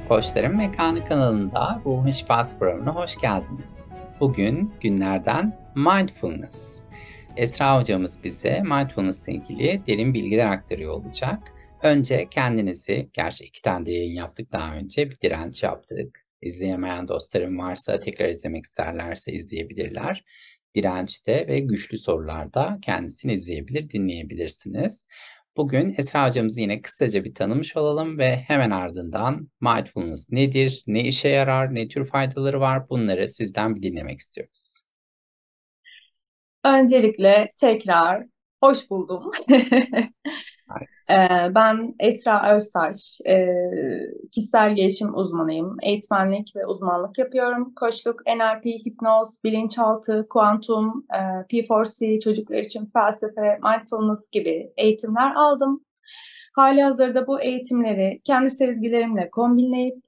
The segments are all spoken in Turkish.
Koçların Mekanı kanalında Ruhun Şifası programına hoş geldiniz. Bugün günlerden Mindfulness. Esra hocamız bize Mindfulness ile ilgili derin bilgiler aktarıyor olacak. Önce kendinizi, gerçi 2 tane de yayın yaptık daha önce, bir direnç yaptık. İzleyemeyen dostlarım varsa tekrar izlemek isterlerse izleyebilirler. Dirençte ve güçlü sorularda kendisini izleyebilir, dinleyebilirsiniz. Bugün Esra hocamızı yine kısaca bir tanımış olalım ve hemen ardından mindfulness nedir, ne işe yarar, ne tür faydaları var bunları sizden bir dinlemek istiyoruz. Öncelikle tekrar hoş buldum. Harikasın. Ben Esra Öztaş, kişisel gelişim uzmanıyım. Eğitmenlik ve uzmanlık yapıyorum. Koçluk, NLP, hipnoz, bilinçaltı, kuantum, P4C, çocuklar için felsefe, mindfulness gibi eğitimler aldım. Halihazırda bu eğitimleri kendi sezgilerimle kombinleyip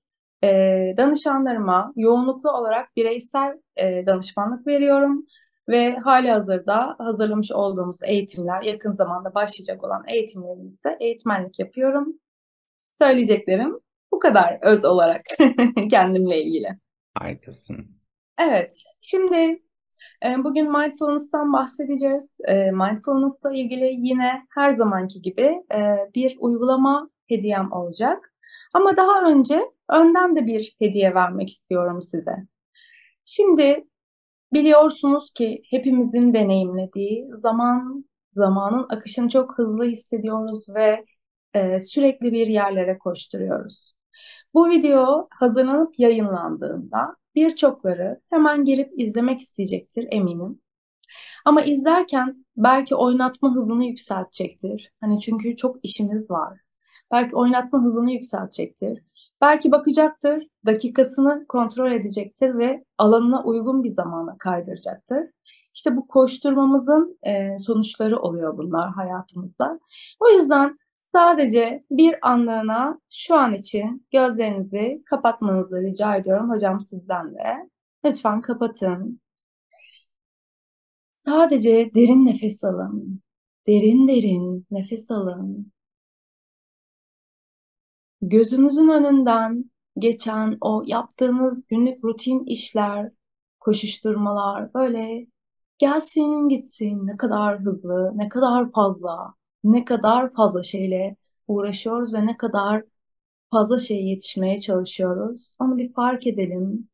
danışanlarıma yoğunluklu olarak bireysel danışmanlık veriyorum. Ve halihazırda hazırlamış olduğumuz eğitimler, yakın zamanda başlayacak olan eğitimlerimizde eğitmenlik yapıyorum. Söyleyeceklerim bu kadar öz olarak kendimle ilgili. Harikasın. Evet, şimdi bugün mindfulness'tan bahsedeceğiz. Mindfulness'la ilgili yine her zamanki gibi bir uygulama hediyem olacak. Ama daha önce önden de bir hediye vermek istiyorum size. Şimdi biliyorsunuz ki hepimizin deneyimlediği zamanın akışını çok hızlı hissediyoruz ve sürekli bir yerlere koşturuyoruz. Bu video hazırlanıp yayınlandığında birçokları hemen gelip izlemek isteyecektir eminim. Ama izlerken belki oynatma hızını yükseltecektir. Hani çünkü çok işimiz var. Belki oynatma hızını yükseltecektir. Belki bakacaktır, dakikasını kontrol edecektir ve alanına uygun bir zamana kaydıracaktır. İşte bu koşturmamızın sonuçları oluyor bunlar hayatımızda. O yüzden sadece bir anlığına şu an için gözlerinizi kapatmanızı rica ediyorum hocam sizden de. Lütfen kapatın. Sadece derin nefes alın. Derin derin nefes alın. Gözünüzün önünden geçen o yaptığınız günlük rutin işler, koşuşturmalar böyle gelsin gitsin ne kadar hızlı, ne kadar fazla şeyle uğraşıyoruz ve ne kadar fazla şeye yetişmeye çalışıyoruz. Onu bir fark edelim.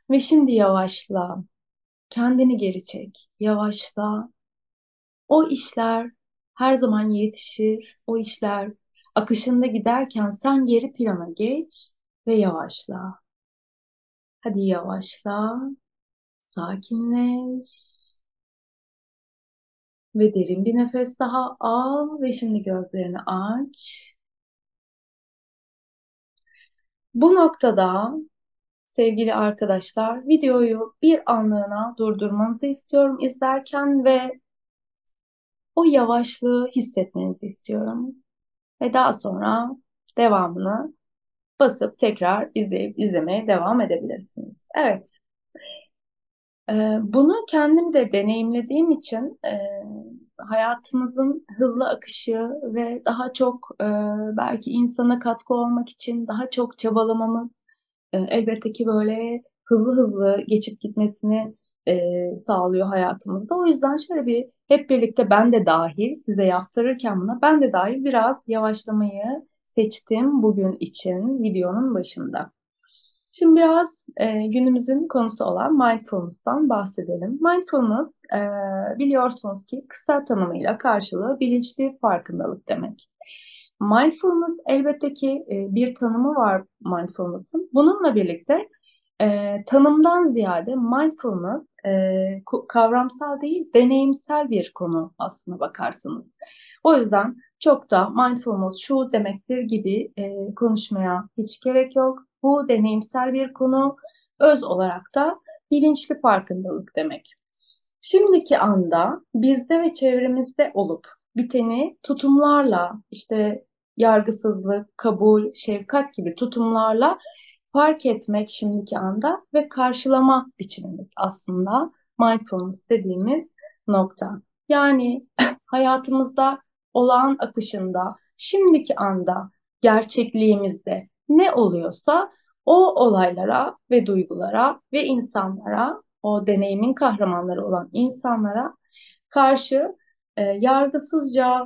Ve şimdi yavaşla, kendini geri çek, yavaşla. O işler her zaman yetişir. O işler akışında giderken sen geri plana geç ve yavaşla. Hadi yavaşla, sakinleş ve derin bir nefes daha al ve şimdi gözlerini aç. Bu noktada sevgili arkadaşlar videoyu bir anlığına durdurmanızı istiyorum izlerken ve o yavaşlığı hissetmenizi istiyorum. Ve daha sonra devamını basıp tekrar izlemeye devam edebilirsiniz. Evet, bunu kendim de deneyimlediğim için hayatımızın hızlı akışı ve daha çok belki insana katkı olmak için daha çok çabalamamız elbette ki böyle hızlı hızlı geçip gitmesini sağlıyor hayatımızda. O yüzden şöyle bir hep birlikte ben de dahil size yaptırırken buna ben de dahil biraz yavaşlamayı seçtim bugün için videonun başında. Şimdi biraz günümüzün konusu olan mindfulness'tan bahsedelim. Mindfulness biliyorsunuz ki kısa tanımıyla karşılığı bilinçli farkındalık demek. Mindfulness elbette ki bir tanımı var mindfulness'ın. Bununla birlikte tanımdan ziyade mindfulness kavramsal değil deneyimsel bir konu aslına bakarsanız. O yüzden çok da mindfulness şu demektir gibi konuşmaya hiç gerek yok. Bu deneyimsel bir konu, öz olarak da bilinçli farkındalık demek. Şimdiki anda bizde ve çevremizde olup biteni tutumlarla, işte yargısızlık, kabul, şefkat gibi tutumlarla fark etmek şimdiki anda ve karşılama biçimimiz aslında mindfulness dediğimiz nokta. Yani hayatımızda olağan akışında, şimdiki anda, gerçekliğimizde ne oluyorsa o olaylara ve duygulara ve insanlara, o deneyimin kahramanları olan insanlara karşı yargısızca,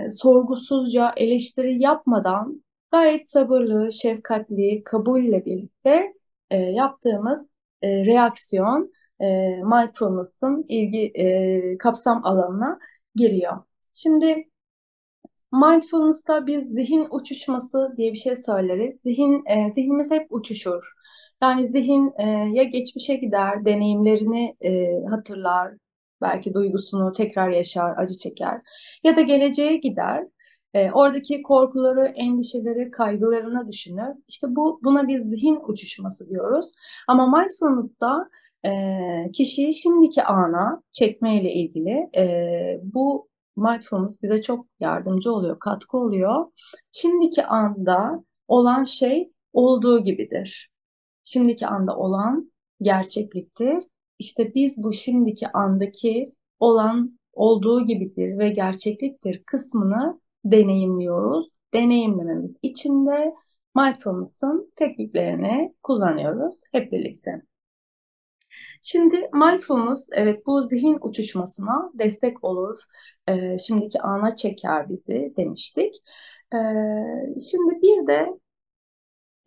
sorgusuzca eleştiri yapmadan gayet sabırlı, şefkatli, kabulle birlikte yaptığımız reaksiyon mindfulness'ın ilgi kapsam alanına giriyor. Şimdi mindfulness'ta biz zihin uçuşması diye bir şey söyleriz. Zihnimiz hep uçuşur. Yani zihin ya geçmişe gider, deneyimlerini hatırlar, belki duygusunu tekrar yaşar, acı çeker. Ya da geleceğe gider, oradaki korkuları, endişeleri, kaygılarını düşünür. İşte buna biz zihin uçuşması diyoruz. Ama mindfulness'ta kişiyi şimdiki ana çekmeyle ilgili bu mindfulness bize çok yardımcı oluyor, katkı oluyor. Şimdiki anda olan şey olduğu gibidir. Şimdiki anda olan gerçekliktir. İşte biz bu şimdiki andaki olan olduğu gibidir ve gerçekliktir kısmını deneyimliyoruz. Deneyimlememiz için de mindfulness'ın tekniklerini kullanıyoruz hep birlikte. Şimdi mindfulness evet bu zihin uçuşmasına destek olur. Şimdiki ana çeker bizi demiştik. Şimdi bir de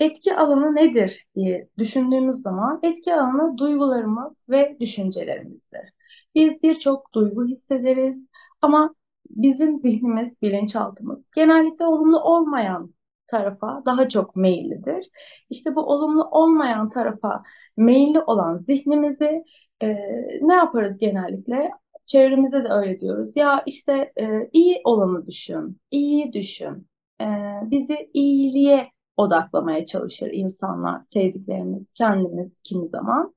etki alanı nedir diye düşündüğümüz zaman etki alanı duygularımız ve düşüncelerimizdir. Biz birçok duygu hissederiz ama bizim zihnimiz, bilinçaltımız genellikle olumlu olmayan tarafa daha çok meyillidir. İşte bu olumlu olmayan tarafa meyilli olan zihnimizi e, ne yaparız genellikle? Çevremize de öyle diyoruz. Ya işte iyi olanı düşün, iyi düşün. E, Bizi iyiliğe odaklamaya çalışır insanlar, sevdiklerimiz, kendimiz kimi zaman.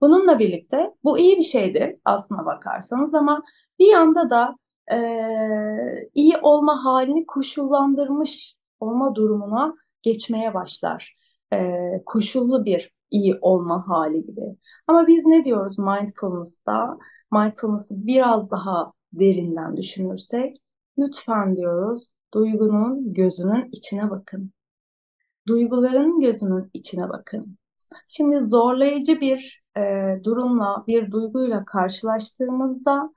Bununla birlikte bu iyi bir şeydir aslına bakarsanız ama bir yanda da iyi olma halini koşullandırmış olma durumuna geçmeye başlar. Koşullu bir iyi olma hali gibi. Ama biz ne diyoruz mindfulness'ta? Mindfulness'ı biraz daha derinden düşünürsek, lütfen diyoruz, duygunun gözünün içine bakın. Duyguların gözünün içine bakın. Şimdi zorlayıcı bir durumla, bir duyguyla karşılaştığımızda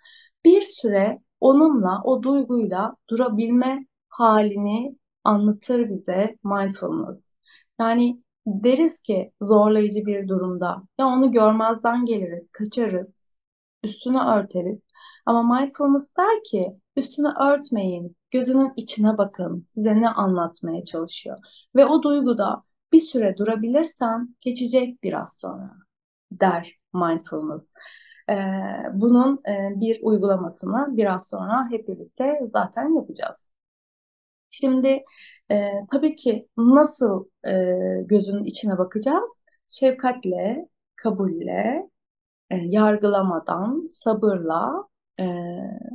bir süre onunla, o duyguyla durabilme halini anlatır bize mindfulness. Yani deriz ki zorlayıcı bir durumda ya onu görmezden geliriz, kaçarız, üstünü örteriz. Ama mindfulness der ki üstünü örtmeyin, gözünün içine bakın, size ne anlatmaya çalışıyor. Ve o duyguda bir süre durabilirsen geçecek biraz sonra der mindfulness. Ee, Bunun bir uygulamasını biraz sonra hep birlikte zaten yapacağız. Şimdi tabii ki nasıl gözünün içine bakacağız? Şefkatle, kabulle, yargılamadan, sabırla e,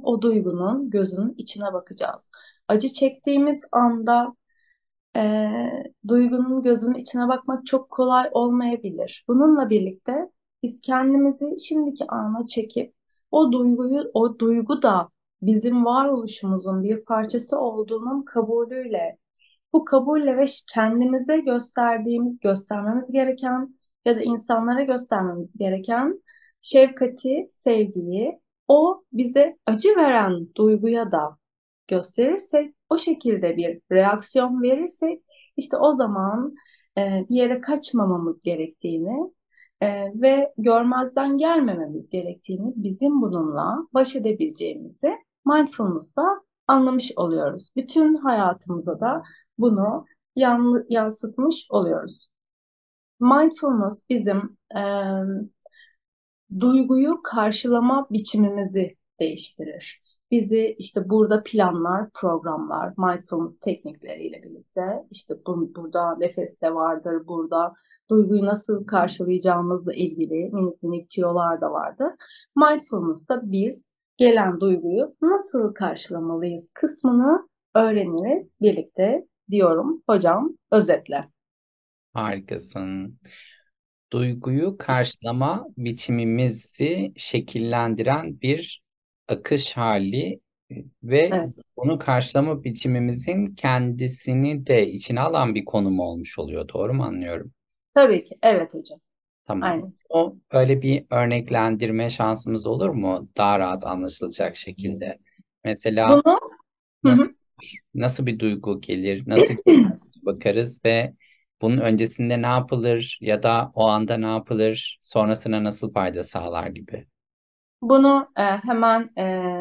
o duygunun gözünün içine bakacağız. Acı çektiğimiz anda duygunun gözünün içine bakmak çok kolay olmayabilir. Bununla birlikte biz kendimizi şimdiki ana çekip o duygu da bizim varoluşumuzun bir parçası olduğunun kabulüyle, bu kabulle ve kendimize göstermemiz gereken ya da insanlara göstermemiz gereken şefkati, sevgiyi o bize acı veren duyguya da gösterirsek, o şekilde bir reaksiyon verirsek, işte o zaman bir yere kaçmamamız gerektiğini ve görmezden gelmememiz gerektiğini, bizim bununla baş edebileceğimizi mindfulness'ta anlamış oluyoruz. Bütün hayatımıza da bunu yansıtmış oluyoruz. Mindfulness bizim duyguyu karşılama biçimimizi değiştirir. Bizi işte burada planlar, programlar, mindfulness teknikleriyle birlikte işte burada nefes de vardır, burada duyguyu nasıl karşılayacağımızla ilgili minik minik tüyolar da vardır. Mindfulness'ta biz gelen duyguyu nasıl karşılamalıyız kısmını öğreniriz birlikte diyorum hocam özetle. Harikasın. Duyguyu karşılama biçimimizi şekillendiren bir akış hali Ve Evet. bunu karşılama biçimimizin kendisini de içine alan bir konum olmuş oluyor. Doğru mu anlıyorum? Tabii ki. Evet hocam. Tamam. Aynen. O öyle bir örneklendirme şansımız olur mu? Daha rahat anlaşılacak şekilde. Mesela Bunu hı nasıl hı. nasıl bir duygu gelir, nasıl bakarız ve bunun öncesinde ne yapılır ya da o anda ne yapılır, sonrasına nasıl fayda sağlar gibi. Bunu hemen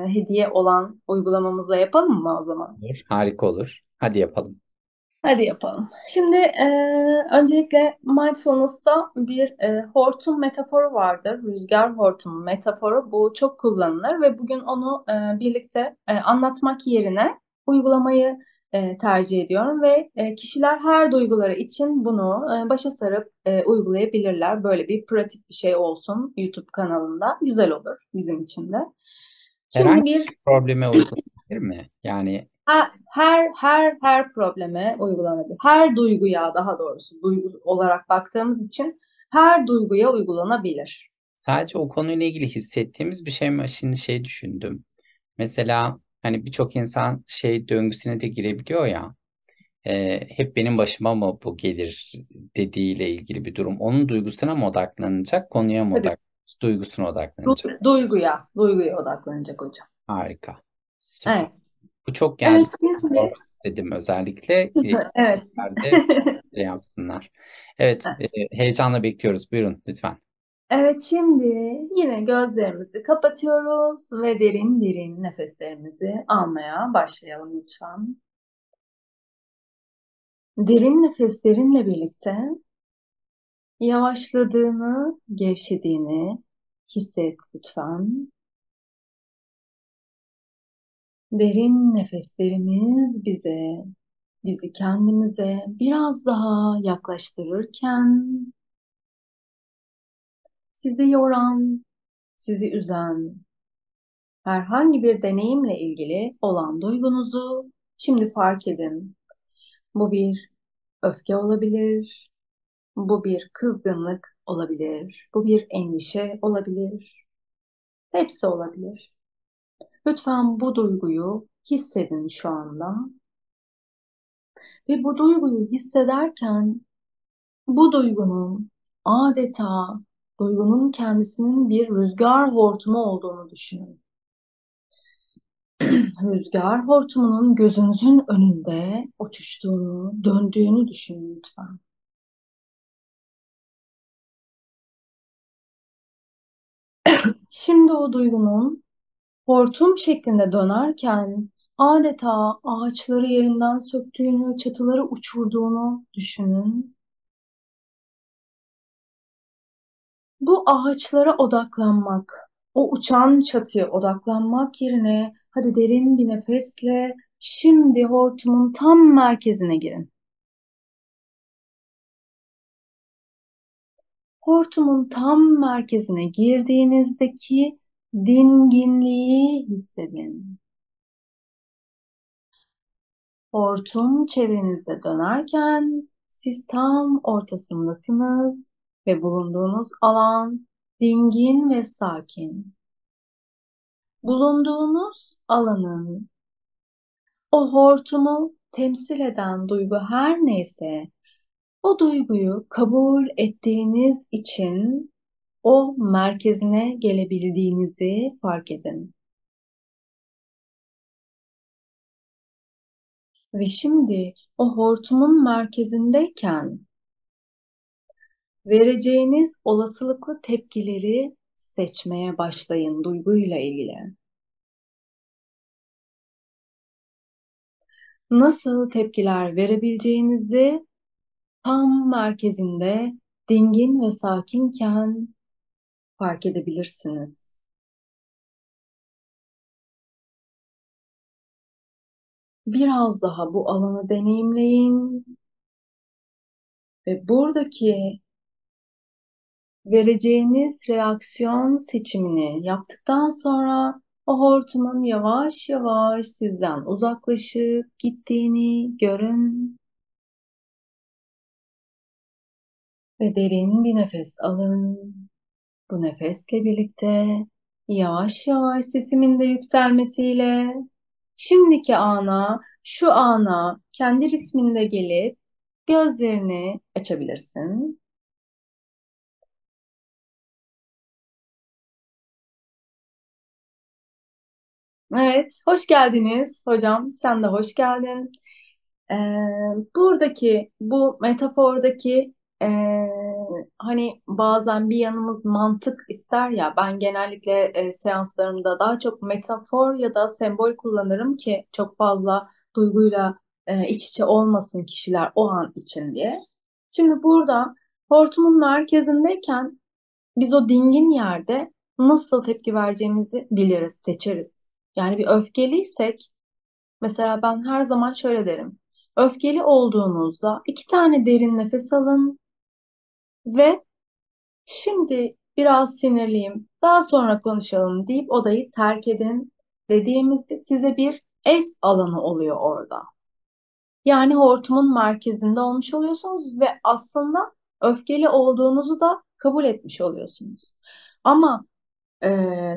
hediye olan uygulamamızla yapalım mı o zaman? Olur, harika olur. Hadi yapalım. Hadi yapalım. Şimdi öncelikle mindfulness'ta bir hortum metaforu vardır. Rüzgar hortumu metaforu. Bu çok kullanılır ve bugün onu birlikte anlatmak yerine uygulamayı tercih ediyorum ve kişiler her duyguları için bunu başa sarıp uygulayabilirler. Böyle bir pratik bir şey olsun YouTube kanalında. Güzel olur bizim için de. Herhangi Şimdi bir bir probleme uygulanabilir mi? Yani her probleme uygulanabilir. Her duyguya daha doğrusu duygu olarak baktığımız için her duyguya uygulanabilir. sadece o konuyla ilgili hissettiğimiz bir şey mi? Şimdi şey düşündüm. Mesela hani birçok insan şey döngüsüne de girebiliyor ya. Hep benim başıma mı bu gelir dediğiyle ilgili bir durum. Onun duygusuna mı odaklanacak, konuya mı Tabii odaklanacak, duygusuna odaklanacak. duyguya odaklanacak hocam. Harika. Süper. Evet. Bu çok geldi. Evet şimdi Sormak istedim özellikle. evet. Yerde şey yapsınlar. Evet, heyecanla bekliyoruz. Buyurun lütfen. Evet şimdi yine gözlerimizi kapatıyoruz ve derin derin nefeslerimizi almaya başlayalım lütfen. Derin nefeslerinle birlikte yavaşladığını, gevşediğini hisset lütfen. Derin nefeslerimiz bizi kendimize biraz daha yaklaştırırken sizi yoran, sizi üzen herhangi bir deneyimle ilgili olan duygunuzu şimdi fark edin. Bu bir öfke olabilir, bu bir kızgınlık olabilir, bu bir endişe olabilir, hepsi olabilir. Lütfen bu duyguyu hissedin şu anda ve bu duyguyu hissederken bu duygunun adeta duygunun kendisinin bir rüzgar hortumu olduğunu düşünün. Rüzgar hortumunun gözünüzün önünde uçuştuğunu, döndüğünü düşünün lütfen. Şimdi o duygunun hortum şeklinde dönerken adeta ağaçları yerinden söktüğünü, çatıları uçurduğunu düşünün. Bu ağaçlara odaklanmak, o uçan çatıya odaklanmak yerine hadi derin bir nefesle şimdi hortumun tam merkezine girin. Hortumun tam merkezine girdiğinizdeki dinginliği hissedin. Hortum çevrenizde dönerken siz tam ortasındasınız ve bulunduğunuz alan dingin ve sakin. Bulunduğunuz alanın o hortumu temsil eden duygu her neyse, o duyguyu kabul ettiğiniz için o merkezine gelebildiğinizi fark edin. Ve şimdi o hortumun merkezindeyken vereceğiniz olasılıklı tepkileri seçmeye başlayın duyguyla ilgili. Nasıl tepkiler verebileceğinizi tam merkezinde dingin ve sakinken fark edebilirsiniz. Biraz daha bu alanı deneyimleyin ve buradaki vereceğiniz reaksiyon seçimini yaptıktan sonra o hortumun yavaş yavaş sizden uzaklaşıp gittiğini görün ve derin bir nefes alın. Bu nefesle birlikte yavaş yavaş sesimin de yükselmesiyle Şimdiki ana, şu ana kendi ritminde gelip gözlerini açabilirsin. Evet, hoş geldiniz hocam. Sen de hoş geldin. Ee, buradaki, bu metafordaki hani bazen bir yanımız mantık ister ya, ben genellikle seanslarımda daha çok metafor ya da sembol kullanırım ki çok fazla duyguyla iç içe olmasın kişiler o an için diye. Şimdi burada hortumun merkezindeyken biz o dingin yerde nasıl tepki vereceğimizi biliriz, seçeriz. Yani bir öfkeliysek, mesela ben her zaman şöyle derim. Öfkeli olduğunuzda iki tane derin nefes alın ve şimdi biraz sinirliyim, daha sonra konuşalım deyip odayı terk edin dediğimizde size bir es alanı oluyor orada. Yani hortumun merkezinde olmuş oluyorsunuz ve aslında öfkeli olduğunuzu da kabul etmiş oluyorsunuz. Ama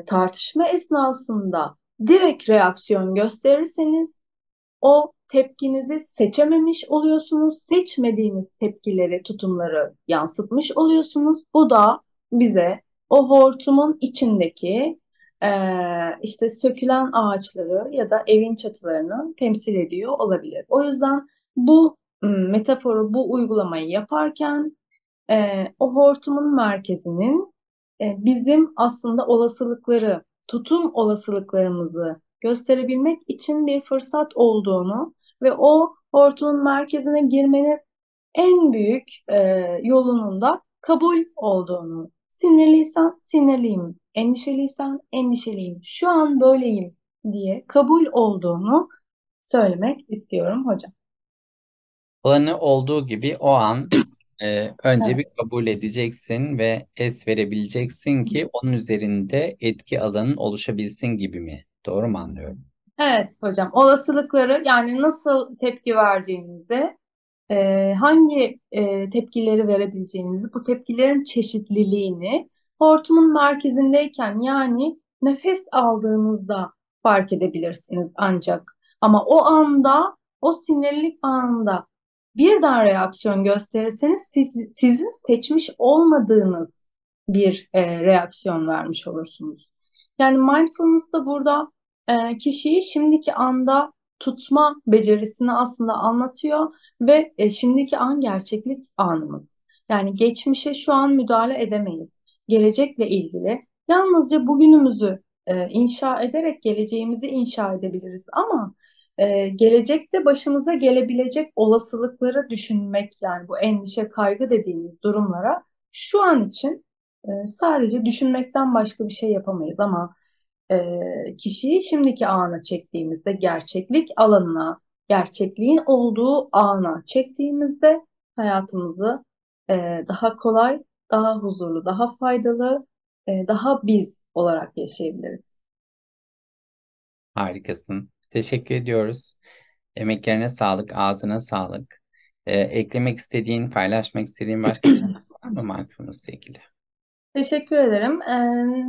tartışma esnasında direkt reaksiyon gösterirseniz o tepkinizi seçememiş oluyorsunuz. Seçmediğiniz tepkileri, tutumları yansıtmış oluyorsunuz. Bu da bize o hortumun içindeki işte sökülen ağaçları ya da evin çatılarını temsil ediyor olabilir. O yüzden bu metaforu, bu uygulamayı yaparken o hortumun merkezinin bizim aslında olasılıkları, tutum olasılıklarımızı gösterebilmek için bir fırsat olduğunu ve o hortumun merkezine girmenin en büyük yolunun da kabul olduğunu. Sinirliysen sinirliyim, endişeliysen endişeliyim, şu an böyleyim diye kabul olduğunu söylemek istiyorum hocam. Olanı olduğu gibi o an önce Evet. bir kabul edeceksin ve es verebileceksin ki onun üzerinde etki alanın oluşabilsin gibi mi? Doğru mu anlıyorum? Evet hocam, olasılıkları yani nasıl tepki vereceğinizi, hangi tepkileri verebileceğinizi, bu tepkilerin çeşitliliğini hortumun merkezindeyken yani nefes aldığınızda fark edebilirsiniz ancak. Ama o anda, o sinirlilik anında birden reaksiyon gösterirseniz sizin seçmiş olmadığınız bir reaksiyon vermiş olursunuz. Yani mindfulness da burada kişiyi şimdiki anda tutma becerisini aslında anlatıyor ve şimdiki an gerçeklik anımız. Yani geçmişe şu an müdahale edemeyiz. Gelecekle ilgili yalnızca bugünümüzü inşa ederek geleceğimizi inşa edebiliriz. Ama gelecekte başımıza gelebilecek olasılıkları düşünmek, yani bu endişe, kaygı dediğimiz durumlara şu an için sadece düşünmekten başka bir şey yapamayız. Ama kişiyi şimdiki ana çektiğimizde, gerçeklik alanına, gerçekliğin olduğu ana çektiğimizde hayatımızı daha kolay, daha huzurlu, daha faydalı, daha biz olarak yaşayabiliriz. Harikasın. Teşekkür ediyoruz. Emeklerine sağlık, ağzına sağlık. Eklemek istediğin, paylaşmak istediğin başka bir şey var mı mindfulness'la ilgili? Teşekkür ederim.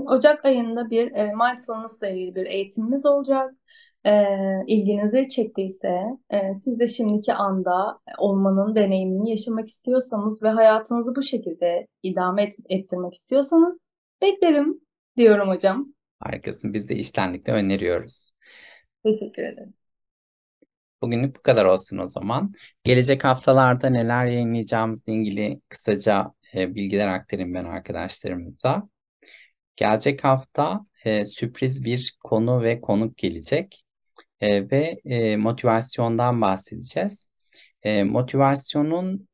Ocak ayında bir mindfulness ile ilgili bir eğitimimiz olacak. İlginizi çektiyse, siz de şimdiki anda olmanın deneyimini yaşamak istiyorsanız ve hayatınızı bu şekilde ettirmek istiyorsanız beklerim diyorum hocam. Harikasın. Biz de içtenlikle öneriyoruz. Teşekkür ederim. Bugünlük bu kadar olsun o zaman. Gelecek haftalarda neler yayınlayacağımızla ilgili kısaca bilgiler aktarayım ben arkadaşlarımıza. Gelecek hafta sürpriz bir konu ve konuk gelecek ve motivasyondan bahsedeceğiz. Motivasyonun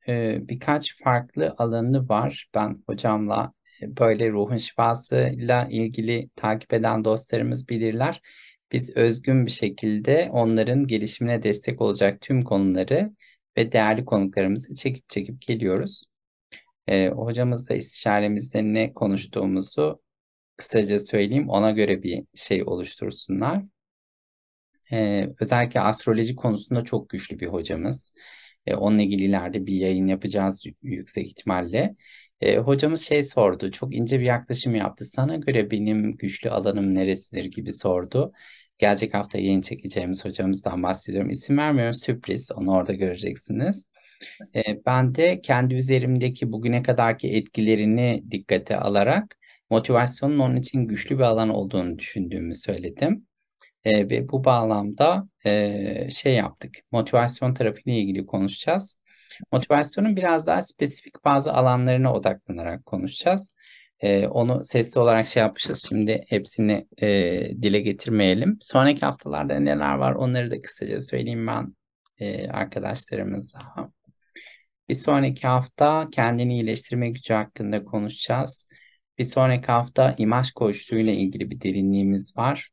birkaç farklı alanı var. Ben hocamla böyle ruhun şifasıyla ilgili takip eden dostlarımız bilirler. Biz özgün bir şekilde onların gelişimine destek olacak tüm konuları ve değerli konuklarımızı çekip çekip geliyoruz. Hocamızla istişaremizde ne konuştuğumuzu kısaca söyleyeyim. Ona göre bir şey oluştursunlar. Özellikle astroloji konusunda çok güçlü bir hocamız. Onunla ilgili ileride bir yayın yapacağız yüksek ihtimalle. Hocamız şey sordu, çok ince bir yaklaşım yaptı. Sana göre benim güçlü alanım neresidir gibi sordu. Gelecek hafta yayın çekeceğimiz hocamızdan bahsediyorum. İsim vermiyorum, sürpriz. Onu orada göreceksiniz. Ben de kendi üzerimdeki bugüne kadarki etkilerini dikkate alarak motivasyonun onun için güçlü bir alan olduğunu düşündüğümü söyledim. Ve bu bağlamda şey yaptık. Motivasyon tarafıyla ilgili konuşacağız. Motivasyonun biraz daha spesifik bazı alanlarına odaklanarak konuşacağız. Onu sesli olarak şey yapmışız. Şimdi hepsini dile getirmeyelim. Sonraki haftalarda neler var onları da kısaca söyleyeyim ben arkadaşlarımıza. Bir sonraki hafta kendini iyileştirme gücü hakkında konuşacağız. Bir sonraki hafta imaj koçluğu ile ilgili bir derinliğimiz var.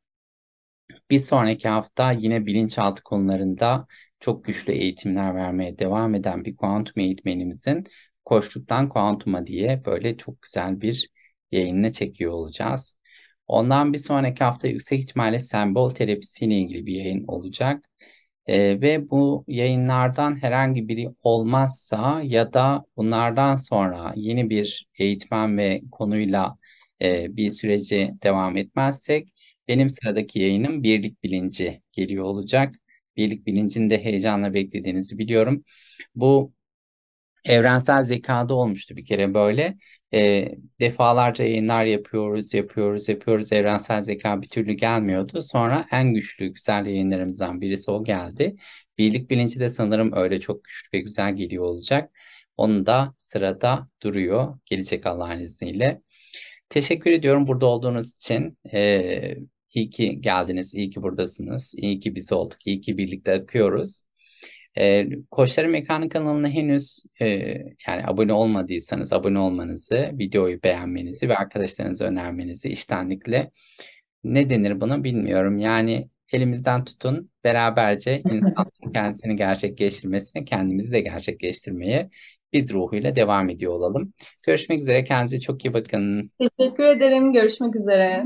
Bir sonraki hafta yine bilinçaltı konularında çok güçlü eğitimler vermeye devam eden bir kuantum eğitmenimizin Koçluktan Kuantuma diye böyle çok güzel bir yayınını çekiyor olacağız. Ondan bir sonraki hafta yüksek ihtimalle sembol terapisiyle ilgili bir yayın olacak. Ve bu yayınlardan herhangi biri olmazsa ya da bunlardan sonra yeni bir eğitmen ve konuyla bir süreci devam etmezsek benim sıradaki yayınım birlik bilinci geliyor olacak. Birlik bilincini de heyecanla beklediğinizi biliyorum. Bu evrensel zekada olmuştu bir kere böyle. Defalarca yayınlar yapıyoruz. Evrensel zeka bir türlü gelmiyordu. Sonra en güçlü, güzel yayınlarımızdan birisi o geldi. Birlik bilinci de sanırım öyle çok güçlü ve güzel geliyor olacak. Onu da sırada duruyor. Gelecek Allah'ın izniyle. Teşekkür ediyorum burada olduğunuz için. İyi ki geldiniz, iyi ki buradasınız, iyi ki biz olduk, iyi ki birlikte akıyoruz. Koçların Mekanı kanalına henüz yani abone olmadıysanız abone olmanızı, videoyu beğenmenizi ve arkadaşlarınıza önermenizi içtenlikle ne denir buna bilmiyorum. Yani elimizden tutun beraberce insanın kendisini gerçekleştirmesine kendimizi de gerçekleştirmeye biz ruhuyla devam ediyor olalım. Görüşmek üzere. Kendinize çok iyi bakın. Teşekkür ederim. Görüşmek üzere.